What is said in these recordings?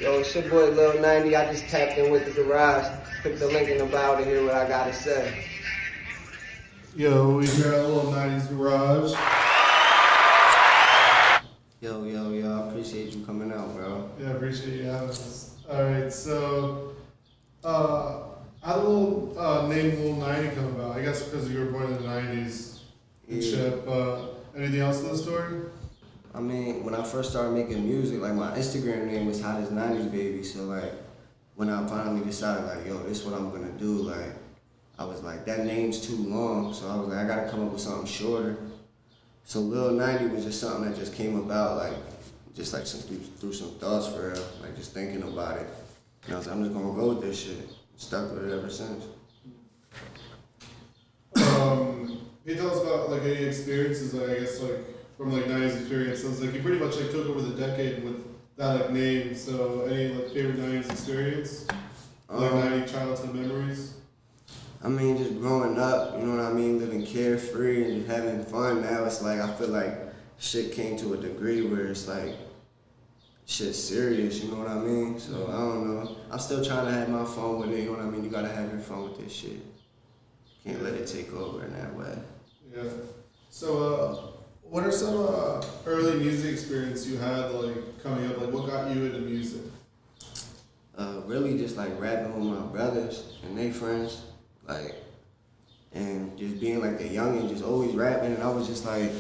Yo, it's your boy Lil 90. I just tapped in with the garage. Click the link in the bio to hear what I gotta say. Yo, we here at Lil 90's garage. Yo, I appreciate you coming out, bro. Yeah, I appreciate you having us. Alright, so, how did Lil name Lil 90 come about? I guess because you were born in the 90s and shit, but anything else in the story? I mean, when I first started making music, like my Instagram name was Hot as 90s Baby. So like, when I finally decided like, yo, this is what I'm gonna do, like, I was like, that name's too long. So I was like, I gotta come up with something shorter. So Lil 90 was just something that just came about, like, just like through some thoughts for real, like just thinking about it. And I was like, I'm just gonna go with this shit. Stuck with it ever since. Can you tell us about like any experiences, like, I guess like from like 90s experiences? Like you pretty much like took over the decade with that like name. So any like favorite 90s experience? Like 90 childhood memories? I mean, just growing up, you know what I mean, living carefree and just having fun. Now it's like, I feel like shit came to a degree where it's like, shit's serious, you know what I mean? So I don't know. I'm still trying to have my fun with it, you know what I mean? You gotta have your fun with this shit. Can't let it take over in that way. Yeah. So, what are some early music experience you had like coming up? Like, what got you into music? Really just like rapping with my brothers and they friends, like, and just being like the youngin', just always rapping. And I was just like,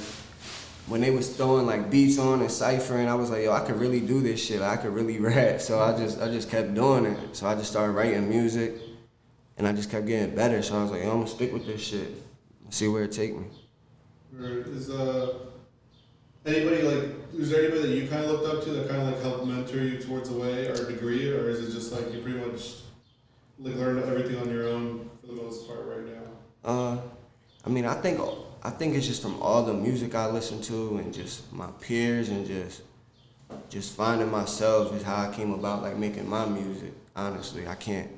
when they was throwing like beats on and ciphering, I was like, yo, I could really do this shit. I could really rap. So I just kept doing it. So I just started writing music, and I just kept getting better. So I was like, yo, I'm gonna stick with this shit, see where it take me. Is anybody like, is there anybody that you kind of looked up to that kind of like helped mentor you towards a way or a degree, or is it just like you pretty much like learned everything on your own for the most part right now? I mean, I think it's just from all the music I listen to and just my peers and just finding myself is how I came about like making my music. Honestly, I can't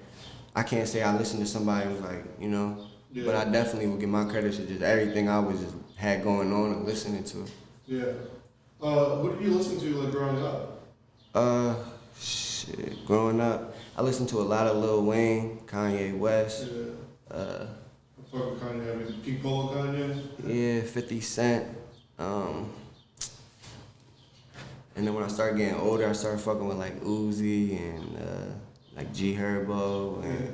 say I listened to somebody who was like, you know, Yeah. but I definitely would give my credit to just everything I was just had going on and listening to. Yeah. What did you listen to like growing up? Shit, growing up, I listened to a lot of Lil Wayne, Kanye West. Yeah. I'm fucking Kanye. I mean, King Polo Kanye. Yeah, 50 Cent. And then when I started getting older, I started fucking with like Uzi and like G Herbo and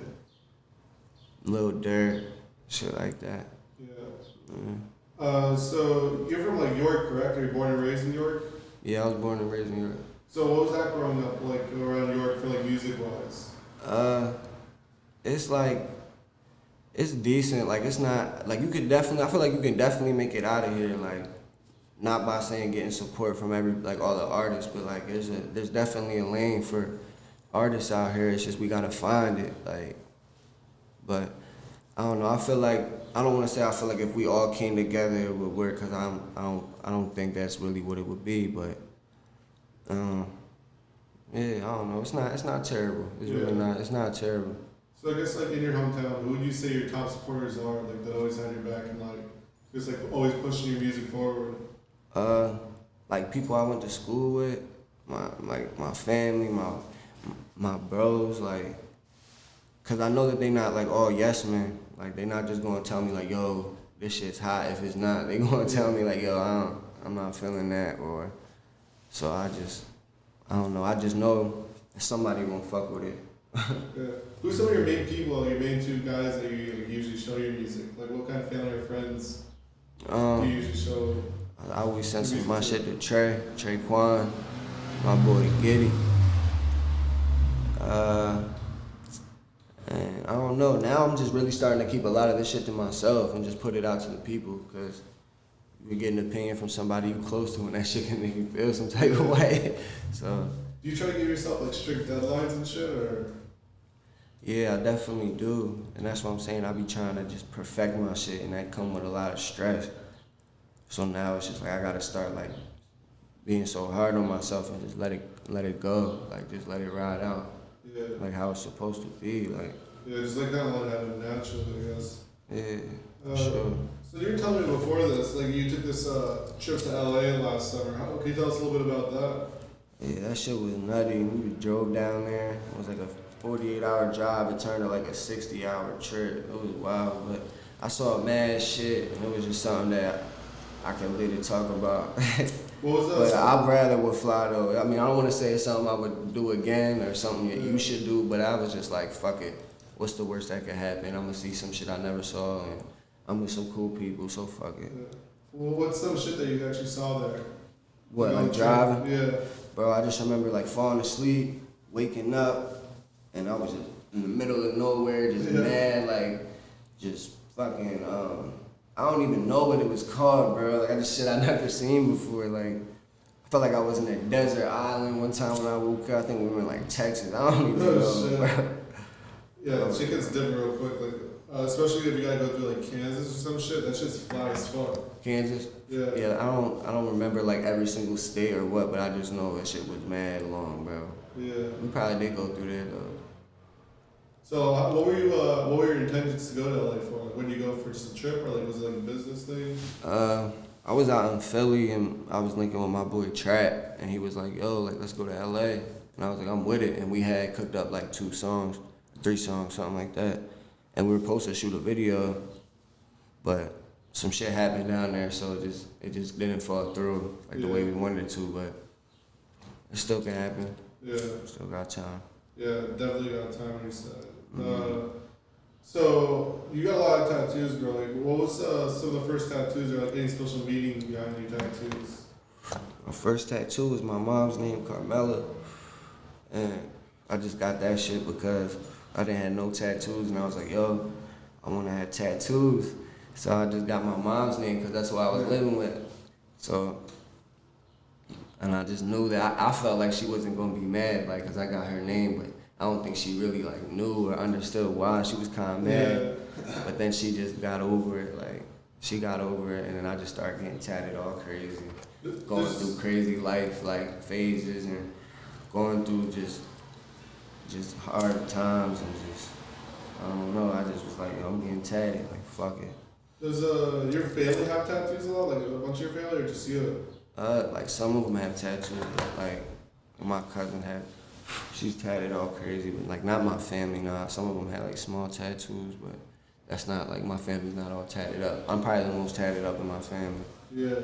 Lil Durk, shit like that. Yeah. So you're from like York, correct? Are you born and raised in York? Yeah, I was born and raised in York. So what was that growing up like around York for like music wise? It's like, it's decent. Like, it's not, like, I feel like you can definitely make it out of here, like, not by saying getting support from all the artists, but like, there's definitely a lane for artists out here. It's just we gotta find it, like, but I don't know. I feel like, I don't want to say I feel like if we all came together it would work, because I don't think that's really what it would be, but yeah, I don't know. It's not terrible. It's really not. It's not terrible. So I guess like in your hometown, who would you say your top supporters are, like that always had your back and like just like always pushing your music forward? Like people I went to school with, my family, my bros, like, cause I know that they not like all yes men. Like they not just gonna tell me like, yo, this shit's hot. If it's not, they gonna tell me like, yo, I'm not feeling that, or so I don't know. I just know somebody gonna fuck with it. Yeah. Who's some of your main people, your main two guys that you like, usually show your music? Like what kind of family or friends do you usually show? I always send some of my shit to Trey Quan, my boy Giddy. And I don't know, now I'm just really starting to keep a lot of this shit to myself and just put it out to the people, because you get an opinion from somebody you close to and that shit can make you feel some type of way. So Do you try to give yourself like strict deadlines and shit, or? yeah, I definitely do. And that's what I'm saying, I be trying to just perfect my shit, and that come with a lot of stress. So now it's just like I gotta start like being so hard on myself and just let it go, like just let it ride out, Yeah. like how it's supposed to be, like. Yeah, just like kind of let it happen naturally, I guess. Yeah, sure. So you were telling me before this, like you took this trip to LA last summer. Can you tell us a little bit about that? Yeah, that shit was nutty. We drove down there. It was like a 48-hour drive. It turned to like a 60-hour trip. It was wild, but I saw mad shit, and it was just something that I can literally talk about. What was that? But I'd rather would fly though. I mean, I don't want to say it's something I would do again or something that you should do, but I was just like, fuck it. What's the worst that could happen? I'm gonna see some shit I never saw, and I'm with some cool people, so fuck it. Yeah. Well, what's some shit that you actually saw there? What, on like the trip? driving? Yeah. Bro, I just remember like falling asleep, waking up, and I was just in the middle of nowhere, just mad, like, just fucking, I don't even know what it was called, bro. Like, I just shit I never seen before. Like, I felt like I was in a desert island one time when I woke up. I think we were in like Texas. I don't even know, Shit. bro. Yeah, shit gets different real quick. Like, especially if you gotta go through like Kansas or some shit. That shit's fly as fuck. Kansas? Yeah. Yeah, I don't remember like every single state or what, but I just know that shit was mad long, bro. Yeah. We probably did go through there though. So, what were your intentions to go to LA for? Like, when you go for just a trip, or like was it like a business thing? I was out in Philly and I was linking with my boy Trap, and he was like, yo, like, let's go to LA. And I was like, I'm with it. And we had cooked up like 2 songs, 3 songs, something like that. And we were supposed to shoot a video, but some shit happened down there, so it just didn't fall through like the way we wanted it to, but it still can happen. Yeah. Still got time. Yeah, definitely got time on your side. So you got a lot of tattoos, bro. Like, what was some of the first tattoos, or like any special meaning behind your tattoos? My first tattoo was my mom's name, Carmela, and I just got that shit because I didn't have no tattoos, and I was like, yo, I want to have tattoos. So I just got my mom's name because that's what I was living with. So, and I just knew that I felt like she wasn't gonna be mad, like, cause I got her name, but I don't think she really like knew or understood why. She was kind of mad, but then she just got over it. Like, she got over it, and then I just started getting tatted all crazy, going through crazy life like phases and going through just hard times and just I don't know. I just was like, yo, I'm getting tatted. Like, fuck it. Does your family have tattoos a lot? Like a bunch of your family, or just you? Like some of them have tattoos. Like my cousin had, she's tatted all crazy, but like not my family. Nah, some of them had like small tattoos, but that's not like my family's not all tatted up. I'm probably the most tatted up in my family. Yeah.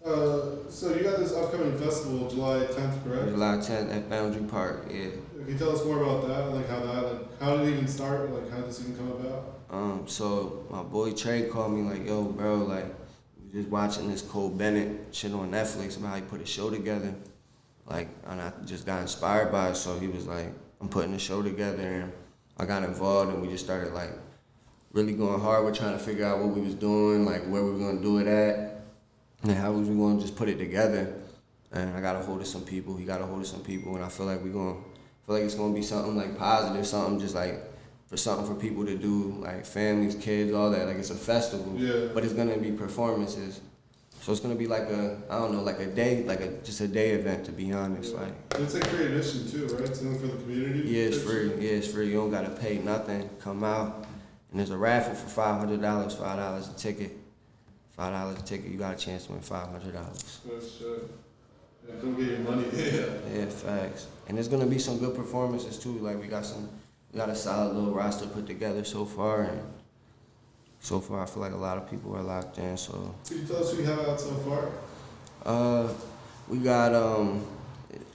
So you got this upcoming festival, July 10th, correct? July 10th at Boundary Park. Yeah. Can you tell us more about that? Like how did it even start? Like how did this even come about? So my boy Trey called me like, yo, bro, like, we just watching this Cole Bennett shit on Netflix about how he put a show together. Like, and I just got inspired by it, so he was like, I'm putting a show together, and I got involved, and we just started like really going hard. We're trying to figure out what we was doing, like where we were gonna do it at, and how was we gonna just put it together. And I got a hold of some people, he got a hold of some people, and I feel like it's gonna be something like positive, something just like something for people to do, like families, kids, all that. Like, it's a festival, but it's gonna be performances. So it's gonna be like like a day, just a day event, to be honest. Like, it's like free admission too, right? It's something for the community. Yeah, it's free. Yeah, it's free. You don't gotta pay nothing. Come out, and there's a raffle for $500, $5 a ticket. $5 a ticket. You got a chance to win $500. Oh shit! Yeah, come get your money. Yeah, facts. And there's gonna be some good performances too. Like, we got a solid little roster put together so far, and so far I feel like a lot of people are locked in. So, Can you tell us who you have out so far? We got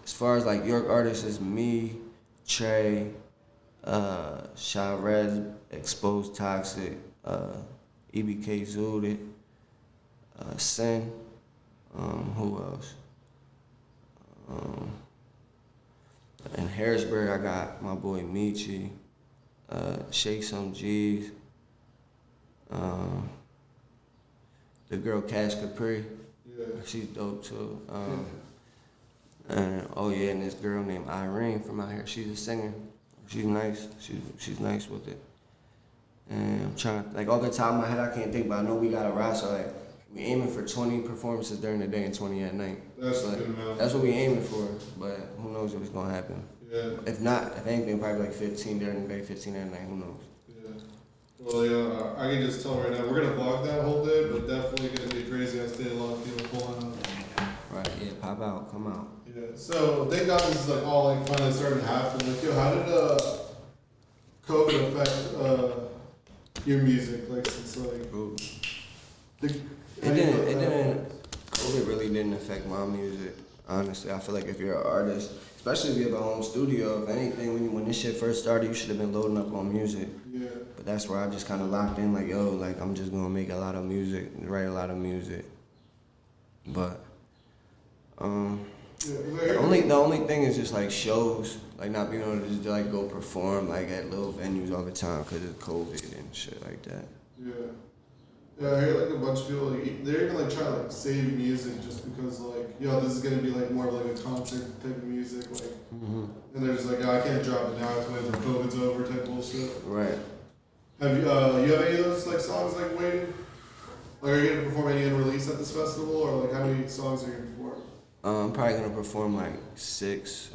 as far as like York artists, is me, Trey, Sharez, Exposed Toxic, EBK Zooted, Sin. Who else? In Harrisburg, I got my boy Michi, Shake Some G's, the girl Cash Capri. Yeah. She's dope too. And this girl named Irene from out here. She's a singer. She's nice. She's nice with it. And I'm trying, like, off the top of my head, I can't think, but I know we got a roster. Like, we aiming for 20 performances during the day and 20 at night. That's a good amount. That's what we aiming for, but who knows if it's gonna happen. Yeah. If not, if anything, probably like 15 during the day, 15 at night, who knows. Yeah. Well, yeah, I can just tell right now, we're gonna vlog that whole day, but definitely gonna be crazy. I stay a lot of people pulling up. Right, yeah, pop out, come out. Yeah. So thank God this is like all like finally starting to happen. Like, yo, how did COVID affect your music? Like, since like Ooh. the, It didn't. COVID really didn't affect my music. Honestly, I feel like if you're an artist, especially if you have a home studio, if anything, when this shit first started, you should have been loading up on music. Yeah. But that's where I just kind of locked in, like, yo, like I'm just gonna make a lot of music, write a lot of music. But the only thing is just like shows, like not being able to just like go perform like at little venues all the time because of COVID and shit like that. Yeah. Yeah, I hear like a bunch of people like they're even like trying to like save music just because like yo this is gonna be like more of like a concert type of music like and they're just like I can't drop it now I have to wait until COVID's over type bullshit. Right. Have you you have any of those like songs like waiting? Like are you gonna perform any unreleased at this festival or like how many songs are you gonna perform? I'm probably gonna perform like 5, 6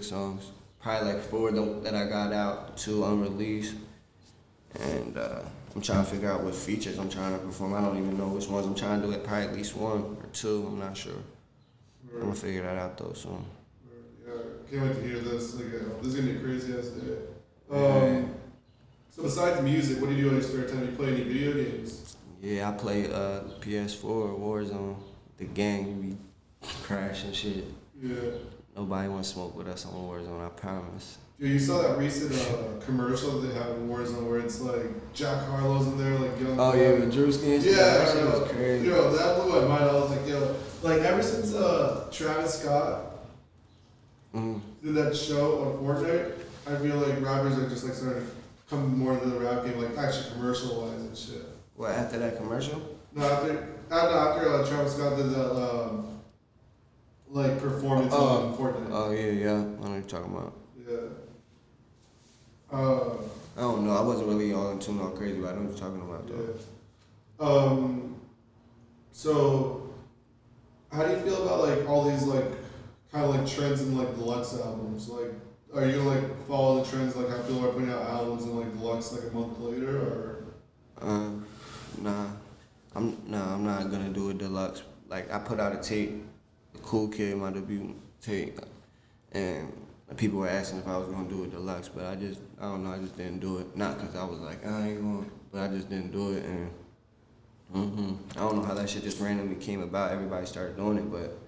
songs. Probably like 4 that I got out, 2 unreleased, and I'm trying to figure out what features I'm trying to perform. I don't even know which ones I'm trying to do. It probably at least 1 or 2. I'm not sure. I'm gonna figure that out though soon. Yeah, can't wait to hear this. Like, this is gonna be a crazy ass day. So besides music, what do you do in your spare time? Do you play any video games? Yeah, I play PS4, Warzone, the gang. We crashing shit. Yeah. Nobody wants to smoke with us on Warzone, I promise. Dude, you saw that recent commercial that they have in Warzone where it's like Jack Harlow's in there, like young. Oh yeah, with Drewski and yeah, that I shit know. was crazy. Yo, that blew my mind. I was like, yo, like ever since Travis Scott did that show on Fortnite, I feel like rappers are just like starting to come more into the rap game, like actually commercial wise and shit. What, after that commercial? No, after Travis Scott did that like performance on Fortnite. Oh yeah, I know what you're talking about. Yeah. I don't know. I wasn't really all into all crazy, but I know what you're talking about though. Yeah. So, how do you feel about like all these like kind of like trends in like deluxe albums? Like, are you gonna like follow the trends like how people are putting out albums in like deluxe like a month later or? Nah. I'm not gonna do a deluxe. Like I put out a tape, the Cool Kid, my debut tape, and people were asking if I was gonna do a deluxe, but I don't know, I just didn't do it. Not because I was like, I ain't going, but I just didn't do it, and I don't know how that shit just randomly came about. Everybody started doing it, but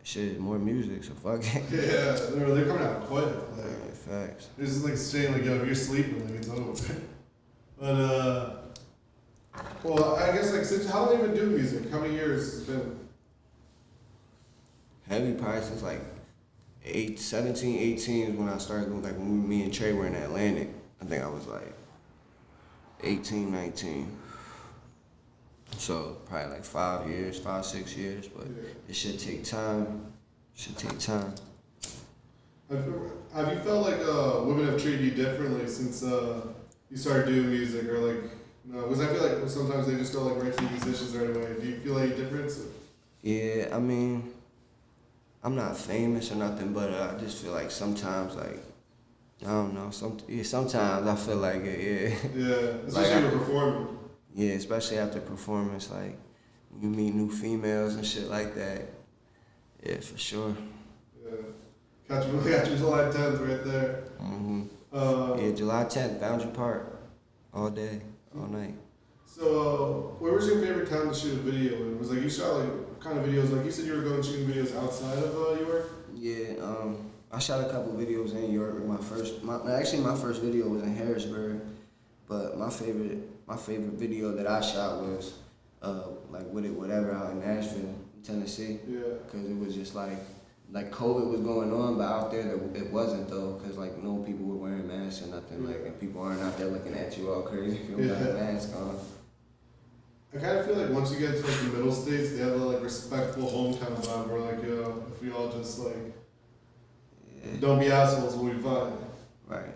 shit, more music, so fuck it. Yeah, they're coming out quick. Like, facts. it's just like saying like, yo, if you're sleeping, like it's over. But well, I guess like since how long have you been doing music? How many years has it been? Heavy probably since like 17, 18 is when I started going, like when me and Trey were in Atlantic. I think I was like 18, 19. So probably like 5 years, 5, 6 years, but it should take time. Have you felt like women have treated you differently since you started doing music, or like no? Because I feel like sometimes they just go like right to musicians right away. Do you feel any difference? Yeah, I mean, I'm not famous or nothing, but I just feel like sometimes, like, I don't know, sometimes I feel like it, yeah. Yeah, especially when you're performing. Yeah, especially after performance, like, you meet new females and shit like that. Yeah, for sure. Yeah. Catch me July 10th right there. Yeah, July 10th, Boundary Park, all day, all night. So, where was your favorite town to shoot a video in? Was like you shot like kind of videos, like you said you were going shooting videos outside of York? Yeah, I shot a couple videos in York. My first video was in Harrisburg, but my favorite video that I shot was like With It Whatever out in Nashville, Tennessee. Yeah. Cause it was just like COVID was going on, but out there it wasn't though, cause like no people were wearing masks or nothing, like, and people aren't out there looking at you all crazy if you don't got a mask on. I kind of feel like once you get to like the middle states, they have the like respectful hometown vibe where like, yo, if we all just like don't be assholes, we'll be fine. Right.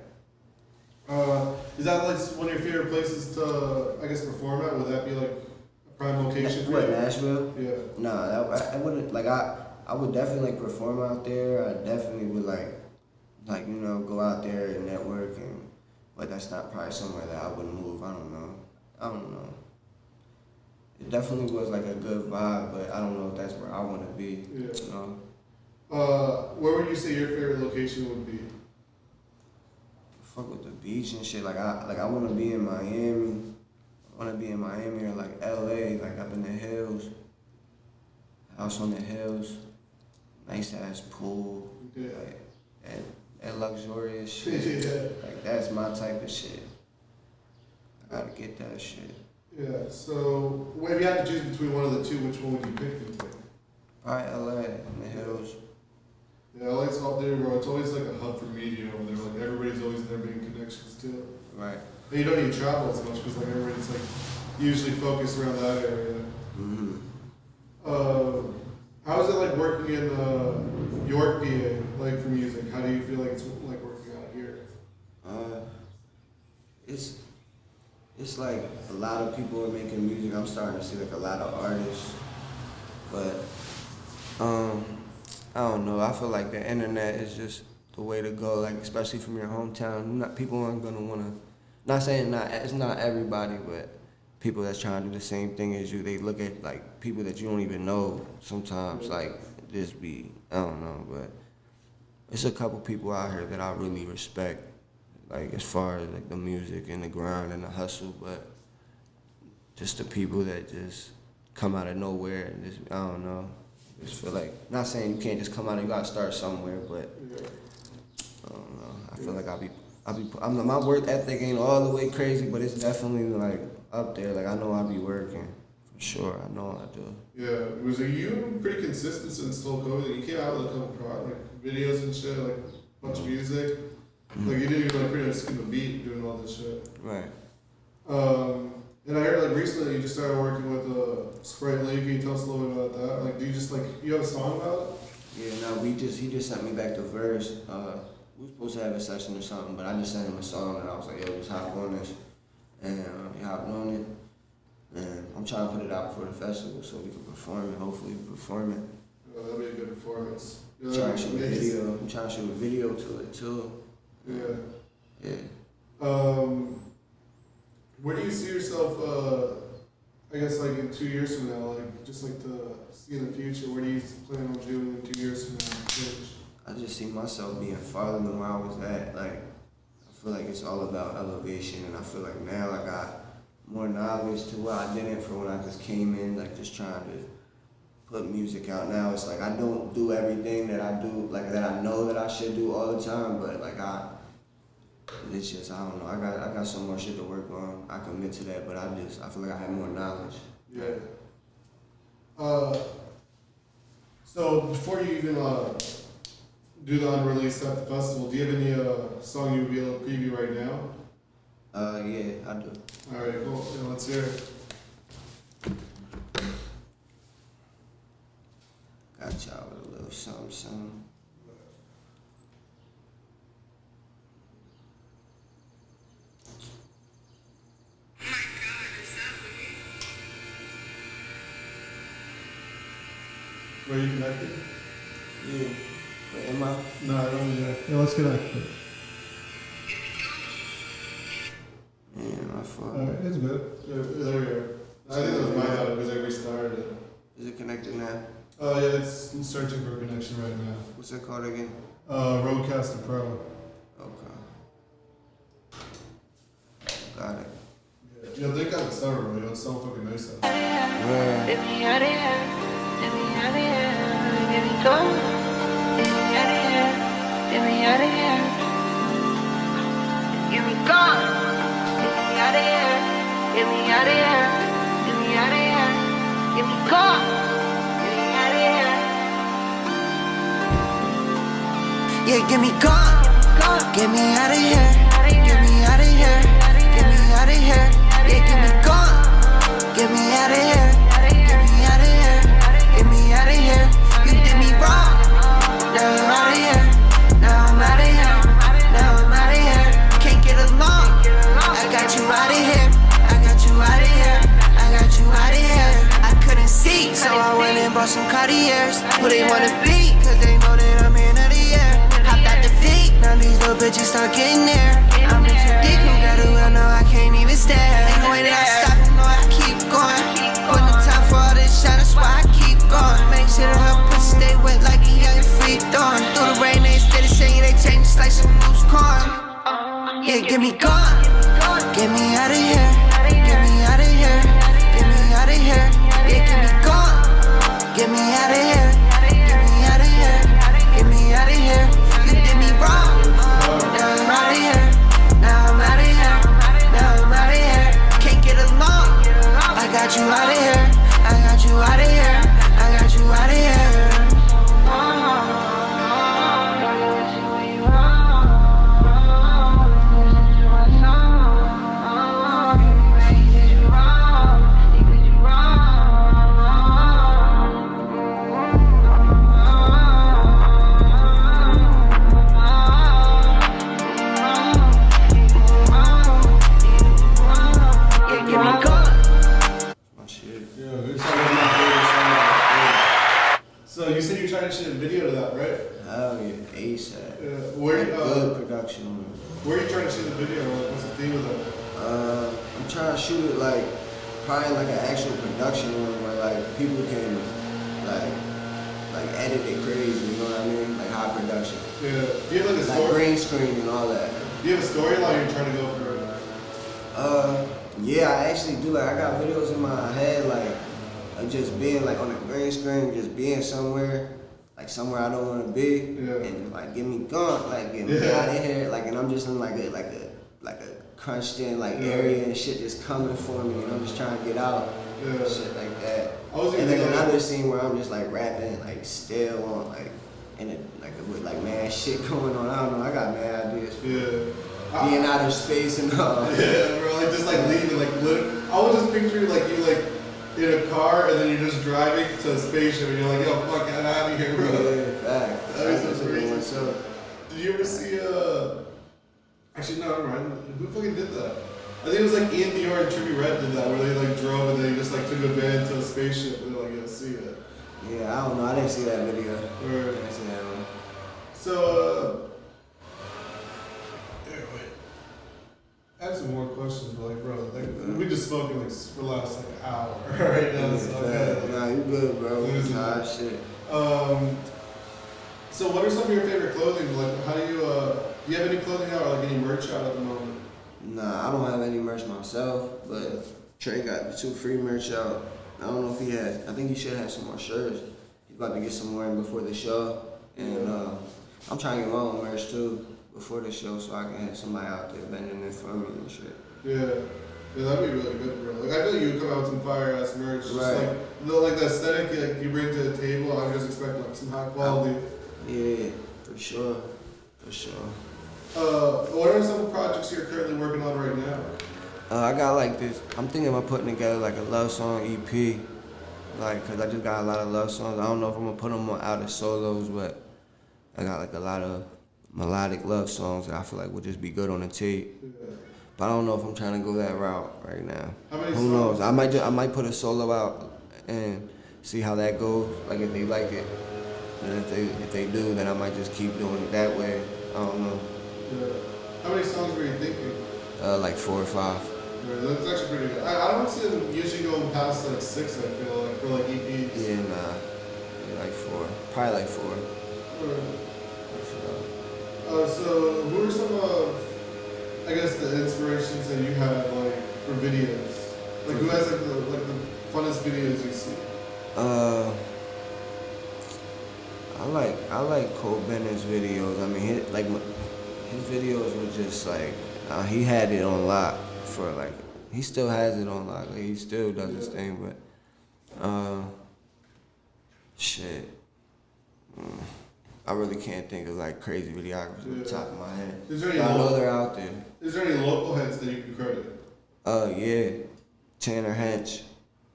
Is that like one of your favorite places to, I guess, perform at? Would that be like a prime location for you? What, Nashville? Yeah. Nah, I wouldn't, like, I would definitely like perform out there. I definitely would like you know, go out there and network, but that's not probably somewhere that I would move. I don't know. It definitely was like a good vibe, but I don't know if that's where I want to be. Yeah. You know? Where would you say your favorite location would be? Fuck with the beach and shit. I wanna be in Miami. I wanna be in Miami or like LA, like up in the hills. House on the hills. Nice ass pool. Yeah. Like that luxurious shit. Yeah. Like that's my type of shit. I gotta get that shit. Yeah. So, if you had to choose between one of the two, which one would you pick? You think? Probably LA in the hills. Yeah, LA's out there, bro. It's always like a hub for media over there. Like everybody's always there making connections too. Right. And you don't need to travel as much because like everybody's like usually focused around that area. Mm-hmm. How is it like working in York, PA, like for music? How do you feel like it's like working out here? It's like a lot of people are making music. I'm starting to see like a lot of artists, but I don't know. I feel like the internet is just the way to go. Like especially from your hometown, people aren't gonna wanna. Not saying it's not everybody, but people that's trying to do the same thing as you. They look at like people that you don't even know sometimes. Like just be I don't know, but it's a couple people out here that I really respect. Like as far as like the music and the grind and the hustle, but just the people that just come out of nowhere and just I don't know. Just feel like not saying you can't just come out and you gotta start somewhere, but I don't know. I feel like my work ethic ain't all the way crazy, but it's definitely like up there. Like I know I'll be working for sure. I know I do. Yeah, was you pretty consistent since still COVID? You came out with a couple like videos and shit, like a bunch of music. Like you didn't even like pretty much skip a beat doing all this shit. Right. And I heard like recently you just started working with Sprite Lake. Can you tell us a little bit about that? Like, do you just like you have a song about it? Yeah, no, he just sent me back the verse. We were supposed to have a session or something, but I just sent him a song and I was like, yo, just hop on this. And he hopped on it. And I'm trying to put it out before the festival so we can perform it. Hopefully we perform it. That'd be a good performance. I'm trying to shoot a video. I'm trying to shoot a video to it too. Yeah. Yeah. Where do you see yourself, I guess like in 2 years from now, like just like to see in the future, what do you plan on doing in 2 years from now? I just see myself being farther than where I was at. Like, I feel like it's all about elevation, and I feel like now I got more knowledge to what I didn't for when I just came in, like just trying to put music out. Now it's like I don't do everything that I do, like that I know that I should do all the time, but like it's just, I don't know, I got so much shit to work on. I commit to that, but I feel like I have more knowledge. Yeah. So before you even do the unreleased at the festival, do you have any song you would be able to preview right now? Yeah, I do. Alright, cool. Yeah, let's hear it. Got y'all with a little something. Are you connected? Yeah. But am I? No, I don't need that. Yeah, let's connect. Yeah, my fault. Alright, it's good. There we are. I think that was my fault because I restarted it. Is it connected now? Oh yeah, it's searching for a connection right now. What's it called again? Rodecaster Pro. Okay. Got it. Yeah, they got the server, bro. It's so fucking nice out. Yeah. Get me out of here. Get me out of here. Get me gone. Get me out of here. Get me out of here. Get me gone. Get me out of here. Get me out of here. Get me out of here. Get me gone. Get me out of here. Yeah, get me gone. Get me out of here. Get me out of here. Get me out of here. Yeah, get me gone. Get me out of here. Get me out of here. Get me out of here. You did me wrong. Now I'm out of here. Now I'm out of here. Now I'm out of here. Can't get along. I got you out of here. I got you out of here. I got you out of here. I couldn't see, so I went and bought some Cartiers. Who they wanna be? Cause they know that I'm in of the year. Hopped out the feet. Now these little bitches start getting there. I'm in too deep. Who got it well? No, I can't even stare. Ain't no way that I stop. No, I keep going. Put no time for all this shit. That's why I keep going. Make sure that her pussy stay wet like a young freak. like some loose corn. Yeah, get me gone. Get me out of here. Get me out of here. Get me out of here. Yeah, get me gone. Get me out of here. Get me out of here. Get me out of here. You did me wrong. Now I'm out of here. Now I'm out of here. Now I'm out of here. Can't get along. I got you out of here. I got you out of here. I got you out of here. My shit. Yeah, it's like one of my favorite songs out there. So you said you're trying to shoot a video to that, right? Hell yeah, ASAP. Yeah. Good production on it. Where are you trying to shoot the video? Like, what's the theme of that? I'm trying to shoot it like probably like an actual production room where like people can like edit it crazy, you know what I mean? Like high production. Yeah. Do you have like a Like story? green screen and all that. Do you have a storyline you're trying to go for? Yeah, I actually do. Like I got videos in my head like of just being like on the green screen, just being somewhere, like somewhere I don't want to be, Yeah. and like get me gone, like get me Yeah. out of here, like, and I'm just in like a crunched in like Yeah. area and shit just coming for me, and I'm just trying to get out, Yeah. shit like that. I was even And then thinking, like- another scene where I'm just like rapping, like still on like in it like with like mad shit going on. I don't know. I got mad ideas. Yeah. Being out of space and all. Yeah, bro, like just like leaving, like literally. I was just picturing like you like in a car and then you're just driving to a spaceship and you're like, yo, fuck, get out of here, bro. Yeah, fact. That is That's so what crazy. what's up. Did you ever see actually no, never mind. Who fucking did that? I think it was like Ian Dior and Trippie Redd did that, where they like drove and they just like took a van to a spaceship and they're like, yeah, see it. Yeah, I don't know. I didn't see that video. I Or, didn't see that one. so here, wait. I have some more questions, but like, bro, like, we just spoken like for the last like hour right now. So, okay. Nah, you good, bro. Easy. Nah, shit. So what are some of your favorite clothing? Like, how do you have any clothing out or like any merch out at the moment? Nah, I don't have any merch myself, but Trey got the 2 free merch out. I don't know if he has. I think he should have some more shirts. He's about to get some more in before the show, and I'm trying to get my own merch too before the show, so I can have somebody out there bending it for me and shit. Yeah. Yeah, that'd be really good, bro. Like, I feel like you would come out with some fire ass merch. Just Right. like the aesthetic like, you bring to the table. I just expect like some high quality. Yeah, for sure. For sure. What are some projects you're currently working on right now? I got like this. I'm thinking about putting together like a love song EP, like, cause I just got a lot of love songs. I don't know if I'm gonna put them out as solos, but I got like a lot of melodic love songs that I feel like would just be good on the tape. Yeah. But I don't know if I'm trying to go that route right now. How many Who knows? songs? I might put a solo out and see how that goes. Like if they like it, and if they do, then I might just keep doing it that way. I don't know. Yeah. How many songs were you thinking? Like 4 or 5. Yeah, that's actually pretty good. I don't see them usually going past like 6. I feel like for like EPs. Yeah, nah. Yeah, like 4. Probably like 4. So who are some of, I guess, the inspirations that you have like for videos? Like who has like the funnest videos you see? I like Cole Bennett's videos. I mean, his videos were just like he had it on lock for like he still has it on lock. Like, he still does his thing, but shit. I really can't think of like crazy videographers on the top of my head. Is there any But I know local- they're out there. Is there any local heads that you can credit? Yeah, Tanner Hench.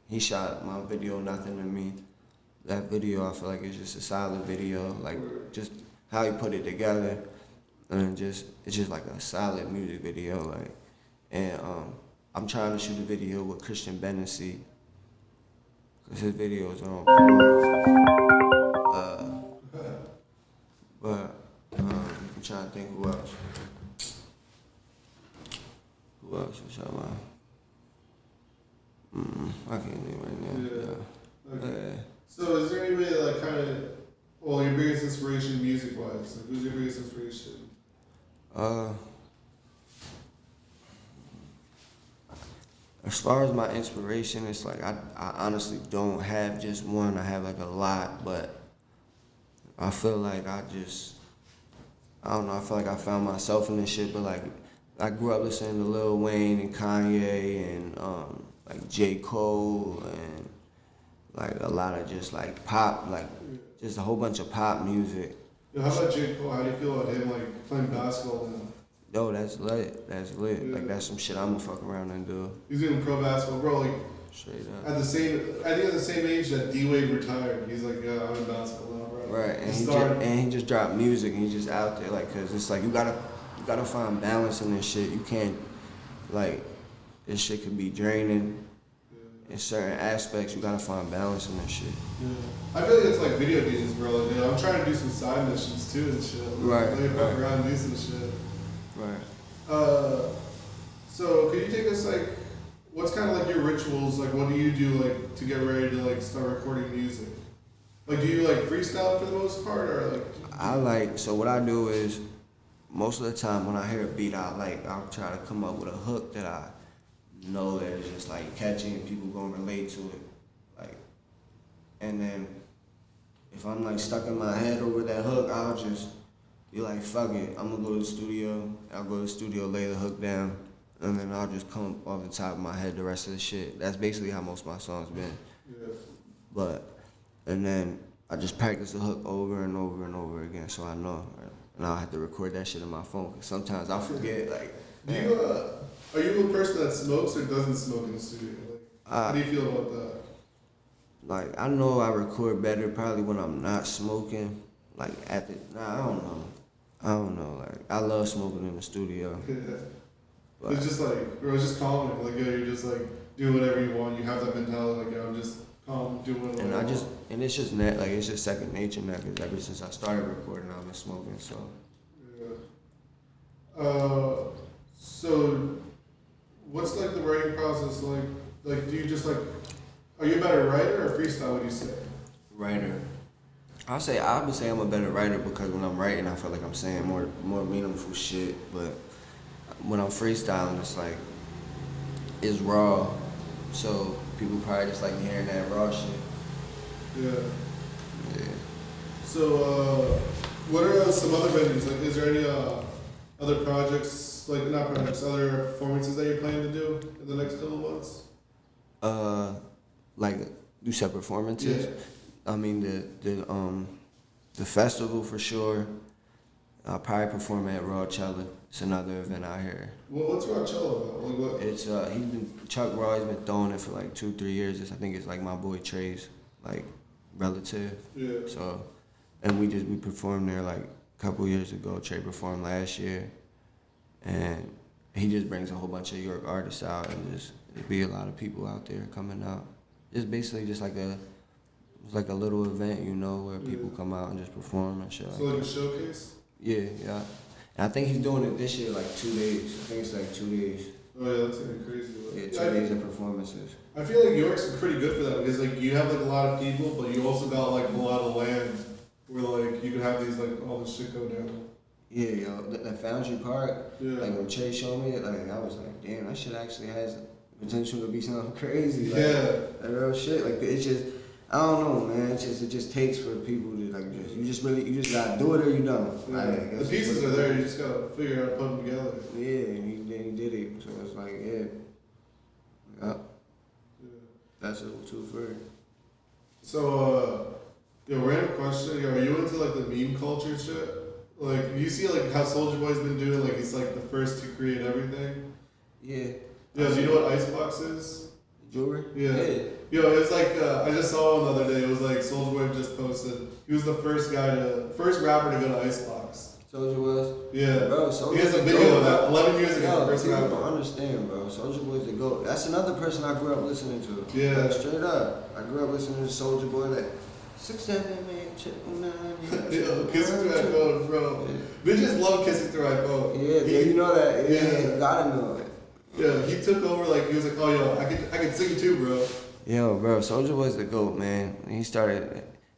He shot my video, Nothing to Me. That video, I feel like it's just a solid video. Like just how he put it together, and it's just like a solid music video. Like, and I'm trying to shoot a video with Christian Bennessy, cause his videos are on point. But I'm trying to think who else. Who else was talking about? I can't think right now. Yeah. Okay. Yeah. So is there anybody that like kind of, well, your biggest inspiration music-wise? Like who's your biggest inspiration? As far as my inspiration, it's like I honestly don't have just one. I have like a lot, but I feel like I don't know. I feel like I found myself in this shit. But like I grew up listening to Lil Wayne and Kanye and like J. Cole and like a lot of just like pop, like just a whole bunch of pop music. Yo, how about J. Cole? How do you feel about him like playing basketball now? Yo, that's lit. That's lit. Yeah. Like that's some shit I'ma fuck around and do. He's doing pro basketball, bro. Like Straight up. I think at the same age that D Wade retired, he's like, yeah, I'm in basketball now, bro. Right, and he just dropped music and he's just out there like, cause it's like you gotta find balance in this shit. You can't like this shit could be draining in certain aspects. You gotta find balance in this shit. Yeah. I feel like it's like video games, bro. Like, I'm trying to do some side missions too and shit. Right, Like, fuck right. around and do some shit. Right. So could you take us like, what's kind of like your rituals? Like, what do you do like to get ready to like start recording music? Like, do you like freestyle for the most part, or like? So what I do is most of the time when I hear a beat, I'll try to come up with a hook that I know that is just like catchy and people gonna relate to it, like, and then if I'm like stuck in my head over that hook, I'll just be like, fuck it, I'm gonna go to the studio. I'll go to the studio, lay the hook down, and then I'll just come off the top of my head the rest of the shit. That's basically how most of my songs been. Yeah. And then I just practice the hook over and over and over again, so I know. Right? And I'll have to record that shit in my phone, because sometimes I'll forget, like. Do you, are you a person that smokes or doesn't smoke in the studio? Like, how do you feel about that? Like, I know I record better probably when I'm not smoking. Like, I don't know. Like, I love smoking in the studio. Yeah. But It's just like, bro, it's just calming. Like, yo, you're just like, do whatever you want. You have that mentality, like, yo, I'm just calm, doing whatever I want. And it's just net, like, it's just second nature now, because ever since I started recording, I've been smoking, so. Yeah. So, what's like the writing process like? Like, do you just like, are you a better writer or freestyle, would you say? Writer. I would say I'm a better writer, because when I'm writing, I feel like I'm saying more meaningful shit. But when I'm freestyling, it's like, it's raw. So people probably just like hearing that raw shit. Yeah. Yeah. So, what are some other venues? Like, is there any other projects, like not projects, other performances that you're planning to do in the next couple of months? Like do set performances. Yeah. I mean the festival for sure. I'll probably perform at Rawchella. It's another event out here. Well, what's Rawchella about? Like what? It's Chuck Raw has been throwing it for like 2-3 years. I think it's like my boy Trey's like relative. Yeah. So, and we performed there like a couple years ago. Trey performed last year, and he just brings a whole bunch of York artists out, and just it'd be a lot of people out there coming out. It's basically just like a little event, you know, where people come out and just perform and shit. So like a showcase? Yeah. And I think he's doing it this year like 2 days. I think it's like 2 days. Oh yeah, that's like crazy. Yeah, 2 days of performances. I feel like York's pretty good for that because like you have like a lot of people, but you also got like a lot of land where like you can have these like all this shit go down. Yeah, yo, that Foundry Park. Yeah. Like when Trey showed me it, like I was like, damn, that shit actually has potential to be something crazy. Like, Yeah. That real shit. Like it's just, I don't know, man. It just takes for people to like you just gotta do it or you don't. Yeah. Like, I guess The pieces are there. You just gotta figure out how to put them together. Yeah, and he did it. So it's like, yeah. Yeah. That's it too for it. So, random question. Yo, are you into like the meme culture shit? Like, you see like how Soulja Boy's been doing? Like, he's like the first to create everything. Yeah. Yeah. Do you know what Icebox is? Jewelry? Yeah. Yo, it's like I just saw one the other day. It was like Soulja Boy just posted. He was the first rapper to go to Icebox. Soulja was? Yeah. Bro, Soulja He has a the video GOAT, of that bro. 11 years ago. Yo, First people rapper. don't understand, bro. Soulja Boy's the GOAT. That's another person I grew up listening to. Yeah. Like, straight up. I grew up listening to Soulja Boy, like 6, 7, 8, 9. Yo, kissing through iPhone, bro. Bitches love kissing through iPhone. Yeah, you know that. Yeah, you gotta know it. Yeah, he took over, like, he was like, oh, yo, I can sing too, bro. Yo, bro, Soulja Boy's the GOAT, man. He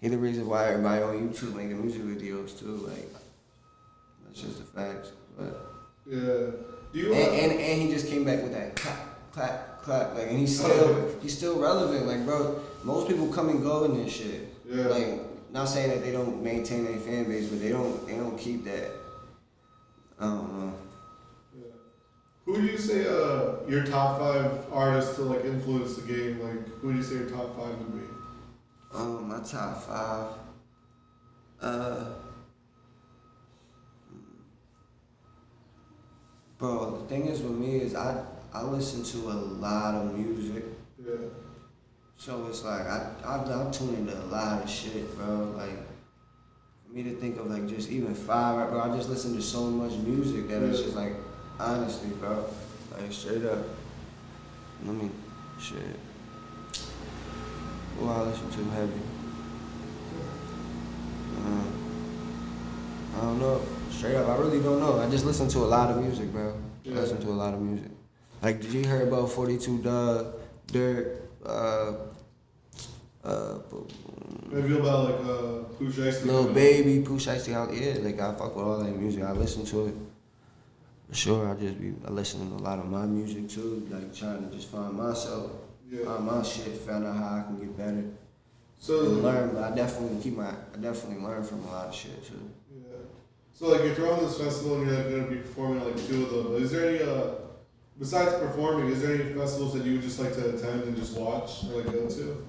the reason why everybody on YouTube making music videos, too. Like, that's just the facts. But Do you? And he just came back with that clap, clap, clap. Like, and he's still relevant. Like, bro, most people come and go in this shit. Yeah. Like, not saying that they don't maintain their fan base, but they don't keep that. I don't know. Yeah. Who would you say your top 5 artists to like influence the game? Like, who would you say your top 5 would be? My top 5. Bro, the thing is with me is I listen to a lot of music. Yeah. So it's like I tune into a lot of shit, bro. Like, for me to think of like just even 5, bro, I just listen to so much music that it's just like, honestly, bro, like straight up. Shit. Who I listen to heavy? I don't know. Straight up, I really don't know. I just listen to a lot of music, bro. I listen to a lot of music. Like, did you hear about 42 Dugg, Dirt, Maybe about like Pooh Shiesty. Lil Baby, Pooh Shiesty, yeah, like I fuck with all that music. I listen to it. For sure, I listen to a lot of my music too, like trying to just find myself, find my shit, find out how I can get better. So And learn, but I definitely learn from a lot of shit too. Yeah. So like you're throwing this festival and you're like gonna be performing at, like 2 of them. Is there any besides performing, is there any festivals that you would just like to attend and just watch or like go to?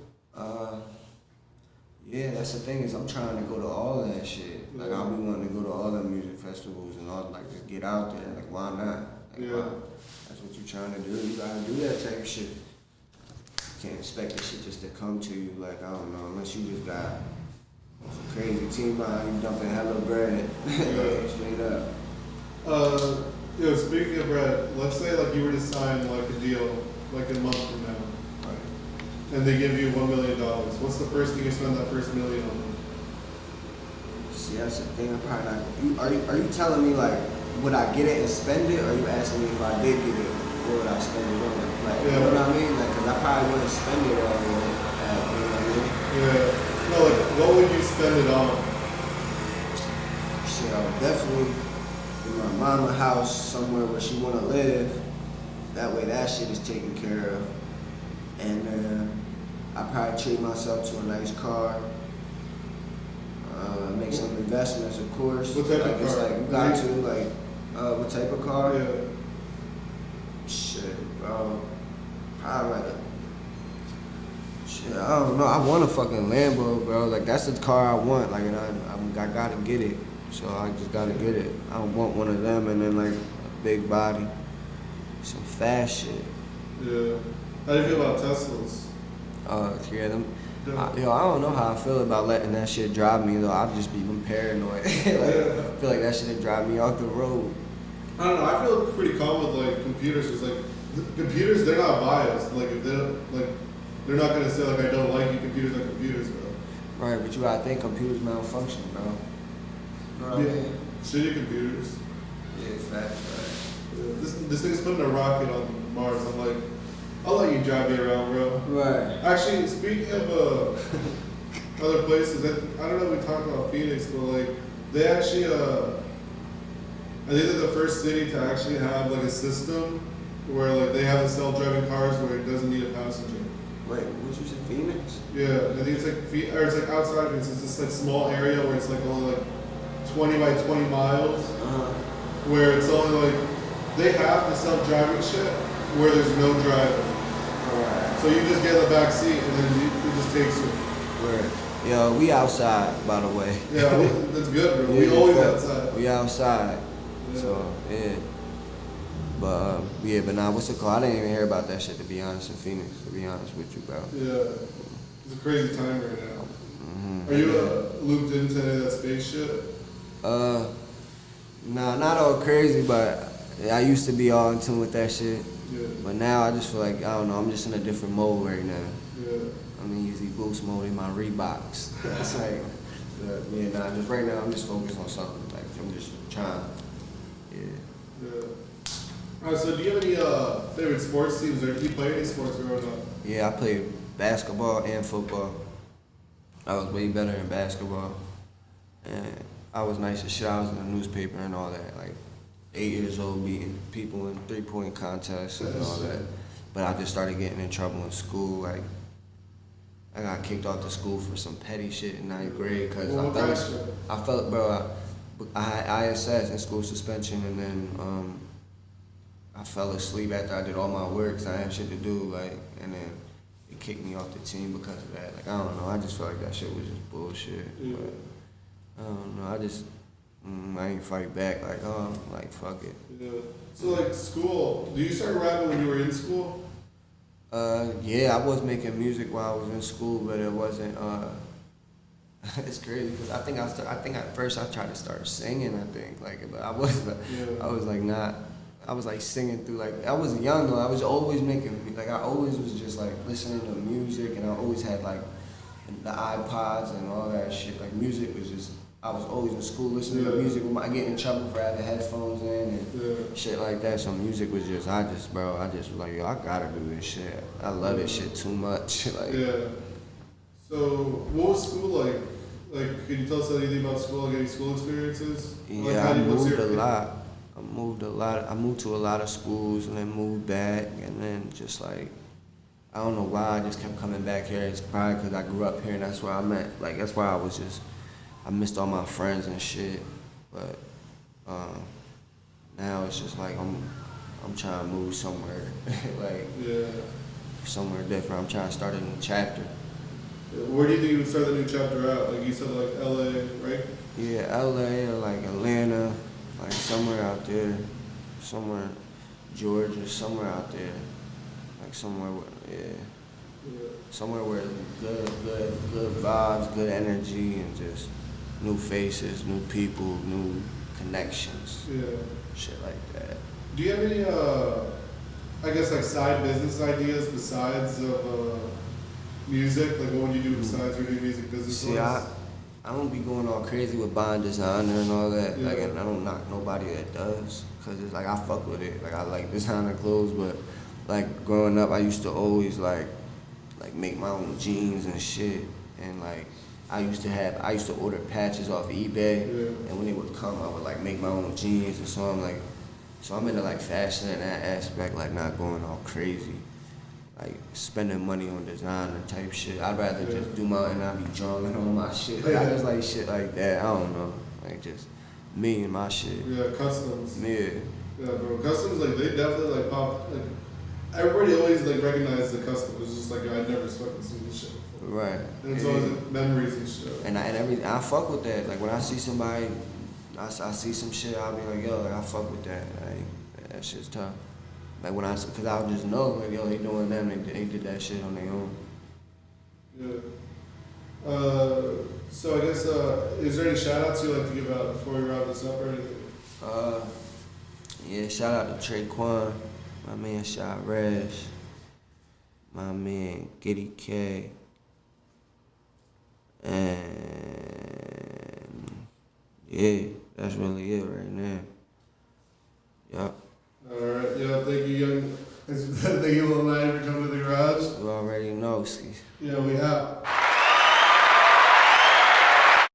Yeah, that's the thing is I'm trying to go to all that shit. Like I'll be wanting to go to all the music festivals and all, like just get out there. Like why not? Like, why? That's what you're trying to do. You gotta do that type of shit. You can't expect this shit just to come to you. Like I don't know, unless you just got some crazy team behind you dumping hella bread. Straight up. Speaking of bread, let's say like you were to sign like a deal like a month from now. And they give you $1 million. What's the first thing you spend that first $1 million on? See, that's the thing. I'm probably not. Are you telling me like would I get it and spend it, or are you asking me if I did get it, what would I spend it on? Like, you know what I mean? Like, cause I probably wouldn't spend it all on. You know what I mean? Yeah. No, like what would you spend it on? Shit, I would definitely get my mama house somewhere where she wanna live. That way, that shit is taken care of. And then I probably treat myself to a nice car. Make some investments, of course. What type like, of it's car? like you got to like, what type of car? Yeah. Shit, bro. Probably like shit. I don't know. I want a fucking Lambo, bro. Like that's the car I want. Like, and I gotta get it. So I just gotta get it. I want one of them, and then like a big body, some fast shit. Yeah. How do you feel about Teslas? Yeah, them. Yeah. I don't know how I feel about letting that shit drive me though. I'll just be paranoid. I feel like that shit would drive me off the road. I don't know. I feel pretty calm with like computers. Cause like computers, they're not biased. Like if they don't, like they're not gonna say like I don't like you. Computers are computers, bro. Right, but you gotta think computers malfunction, bro. You know what I mean? Shitty computers. Yeah, facts, right. Yeah. This thing's putting a rocket on Mars. I'm like, I'll let you drive me around, bro. Right. Actually, speaking of other places, I don't know if we talked about Phoenix, but like they actually, I think they're the first city to actually have like a system where like they have the self-driving cars where it doesn't need a passenger. Wait, what you said, Phoenix? Yeah, I think it's like or it's like outside of Phoenix. It's this like small area where it's like only like 20 by 20 miles, where it's only like they have the self-driving shit where there's no driver. Alright. So you just get in the back seat and then it just takes you. Word. Yo, we outside, by the way. Yeah, that's good, bro. Yeah, We always fuck. outside. We outside. Yeah. So, yeah. But, but nah, what's it called? I didn't even hear about that shit, to be honest, in Phoenix, to be honest with you, bro. Yeah, it's a crazy time right now. Mm-hmm. Are you looped into any of that space shit? Nah, not all crazy, but I used to be all in tune with that shit. Yeah. But now I just feel like, I don't know, I'm just in a different mode right now. Yeah. I'm in usually boost mode in my Reeboks. That's like, yeah, nah, just right now I'm just focused on something. Like, I'm just trying. Yeah. Yeah. Alright, so do you have any favorite sports teams or do you play any sports growing up? Yeah, I played basketball and football. I was way better in basketball. And I was nice as shit. I was in the newspaper and all that. Like, 8 years old beating people in 3-point contests and all that. But I just started getting in trouble in school. Like, I got kicked off the school for some petty shit in 9th grade because I felt, bro, I had ISS in school suspension, and then I fell asleep after I did all my work because I had shit to do, like, and then it kicked me off the team because of that. Like, I don't know, I just felt like that shit was just bullshit. Yeah. But I don't know, I just, I ain't fight back, like, oh, like, fuck it. Yeah. So like school, do you start rapping when you were in school? Yeah, I was making music while I was in school, but it wasn't, it's crazy because I think at first I tried to start singing, I think, like, but I was like singing through, like, I was young though, I was always making, like, I always was just like listening to music, and I always had like the iPods and all that shit, like music was just, I was always in school listening to music, getting in trouble for having headphones in and shit like that, so music was just, I just was like, yo, I gotta do this shit, I love this shit too much, like. Yeah. So what was school like? Like, can you tell us anything about school, like any school experiences? Yeah, I moved a lot. I moved to a lot of schools and then moved back, and then just like, I don't know why I just kept coming back here. It's probably because I grew up here and that's where I met. Like, that's why I missed all my friends and shit. But now it's just like I'm trying to move somewhere, like somewhere different. I'm trying to start a new chapter. Where do you think you would start the new chapter out? Like you said, like LA, right? Yeah, LA or like Atlanta, like somewhere out there, somewhere Georgia, somewhere out there, like somewhere where, somewhere where good vibes, good energy, and just new faces, new people, new connections, shit like that. Do you have any, I guess, like side business ideas besides of music? Like, what would you do besides your new music business? See, I don't be going all crazy with buying designer and all that. Yeah. Like, and I don't knock nobody that does, cause it's like I fuck with it. Like, I like designer clothes, but like growing up, I used to always like make my own jeans and shit. And like, I used to order patches off eBay, and when they would come, I would like make my own jeans. And so I'm into like fashion in that aspect, like not going all crazy. Like spending money on designer type shit. I'd rather just do my, and I be drawing on my shit. Like, I just like shit like that. I don't know. Like just me and my shit. Yeah, customs. Yeah. Yeah, bro. Customs, like, they definitely like pop. Like, everybody always like recognizes the custom. It's just like, I'd never fucking seen this shit before. Right. And it's always like memories and shit. And everything, I fuck with that. Like when I see somebody, I see some shit, I'll be like, yo, like I fuck with that. Like that shit's tough. Like when cause I'll just know, like, yo, they doing them, they did that shit on their own. Yeah. So I guess, is there any shout outs you like to give out before we wrap this up or anything? Yeah, shout out to Traquan, my man Shot Reg, my man Giddy K, and yeah, that's really it right now. Yup.